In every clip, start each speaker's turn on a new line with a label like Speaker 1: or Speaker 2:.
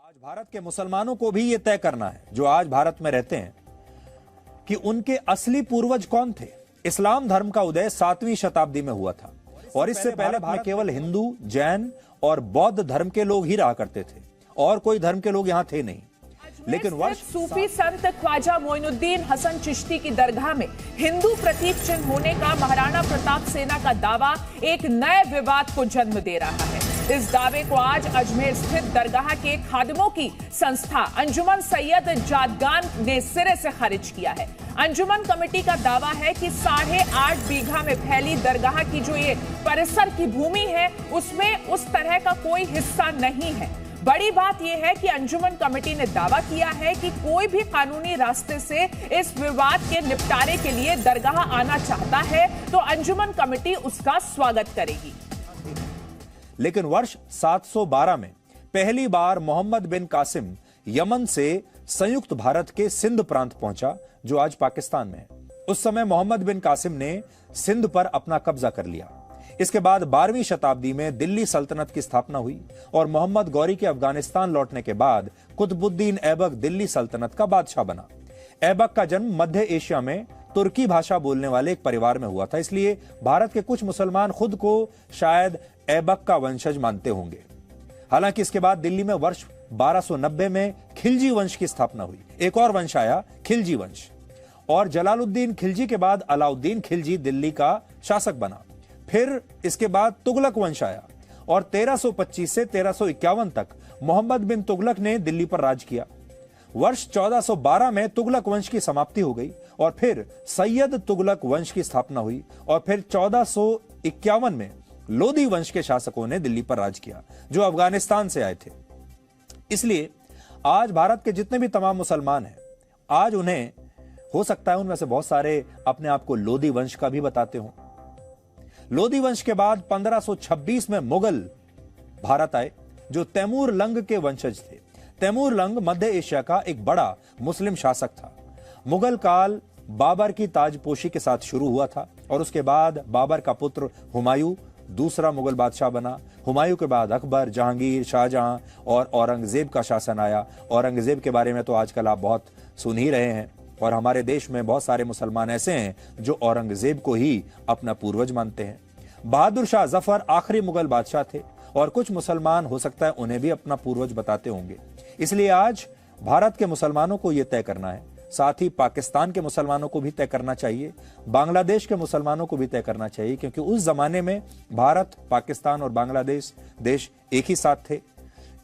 Speaker 1: आज भारत के मुसलमानों को भी यह तय करना है, जो आज भारत में रहते हैं, कि उनके असली पूर्वज कौन थे। इस्लाम धर्म का उदय 7वीं शताब्दी में हुआ था और इससे पहले भारत में केवल हिंदू, जैन और बौद्ध धर्म के लोग ही रहा करते थे और कोई धर्म के लोग यहां थे नहीं। लेकिन वर्ष
Speaker 2: सूफी संत ख्वाजा मोइनुद्दीन हसन चिश्ती की दरगाह में हिंदू प्रतीक चिन्ह होने का महाराणा प्रताप सेना का दावा एक नए विवाद को जन्म दे रहा है। इस दावे को आज अजमेर स्थित दरगाह के खादिमों की संस्था अंजुमन सैयद जादगान ने सिरे से खारिज किया है। अंजुमन कमेटी का दावा है कि 8.5 बीघा में फैली दरगाह की जो ये परिसर की भूमि है, उसमें उस तरह का कोई हिस्सा नहीं है। बड़ी बात यह है कि अंजुमन कमेटी ने दावा किया है कि कोई भी कानूनी रास्ते से इस विवाद के निपटारे के लिए दरगाह आना चाहता है तो अंजुमन कमेटी उसका स्वागत करेगी।
Speaker 1: लेकिन वर्ष 712 में पहली बार मोहम्मद बिन कासिम यमन से संयुक्त भारत के सिंध प्रांत पहुंचा, जो आज पाकिस्तान में है। उस समय मोहम्मद बिन कासिम ने सिंध पर अपना कब्जा कर लिया। इसके बाद 12वीं शताब्दी में दिल्ली सल्तनत की स्थापना हुई और मोहम्मद गौरी के अफगानिस्तान लौटने के बाद कुतुबुद्दीन ऐबक दिल्ली सल्तनत का बादशाह बना। ऐबक का जन्म मध्य एशिया में तुर्की भाषा बोलने वाले एक परिवार में हुआ था, इसलिए भारत के कुछ मुसलमान खुद को शायद ऐबक का वंशज मानते होंगे। हालांकि इसके बाद दिल्ली में वर्ष 1290 में खिलजी वंश की स्थापना हुई। एक और वंश आया, खिलजी वंश, और जलालुद्दीन खिलजी के बाद अलाउद्दीन खिलजी दिल्ली का शासक बना। फिर इसके बाद तुगलक वंश आया और 1325 से 1351 तक मोहम्मद बिन तुगलक ने दिल्ली पर राज किया। वर्ष 1412 में तुगलक वंश की समाप्ति हो गई और फिर सैयद तुगलक वंश की स्थापना हुई और फिर 1451 में लोदी वंश के शासकों ने दिल्ली पर राज किया, जो अफगानिस्तान से आए थे। इसलिए आज भारत के जितने भी तमाम मुसलमान हैं, आज उन्हें हो सकता है उनमें से बहुत सारे अपने आप को लोदी वंश का भी बताते हों। लोदी वंश के बाद 1526 में मुगल भारत आए, जो तैमूर लंग के वंशज थे। तैमूर लंग मध्य एशिया का एक बड़ा मुस्लिम शासक था। मुगल काल बाबर की ताजपोशी के साथ शुरू हुआ था और उसके बाद बाबर का पुत्र हुमायूं दूसरा मुगल बादशाह बना। हुमायूं के बाद अकबर, जहांगीर, शाहजहां और औरंगजेब का शासन आया। औरंगजेब के बारे में तो आजकल आप बहुत सुन ही रहे हैं और हमारे देश में बहुत सारे मुसलमान ऐसे हैं जो औरंगजेब को ही अपना पूर्वज मानते हैं। बहादुर शाह जफर आखिरी मुगल बादशाह थे और कुछ मुसलमान हो सकता है उन्हें भी अपना पूर्वज बताते होंगे। इसलिए आज भारत के मुसलमानों को यह तय करना है, साथ ही पाकिस्तान के मुसलमानों को भी तय करना चाहिए, बांग्लादेश के मुसलमानों को भी तय करना चाहिए, क्योंकि उस जमाने में भारत, पाकिस्तान और बांग्लादेश देश एक ही साथ थे,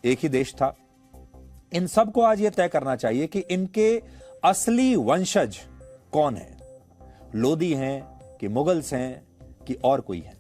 Speaker 1: एक ही देश था। इन सबको आज यह तय करना चाहिए कि इनके असली वंशज कौन है, लोदी हैं कि मुगल्स हैं कि और कोई है।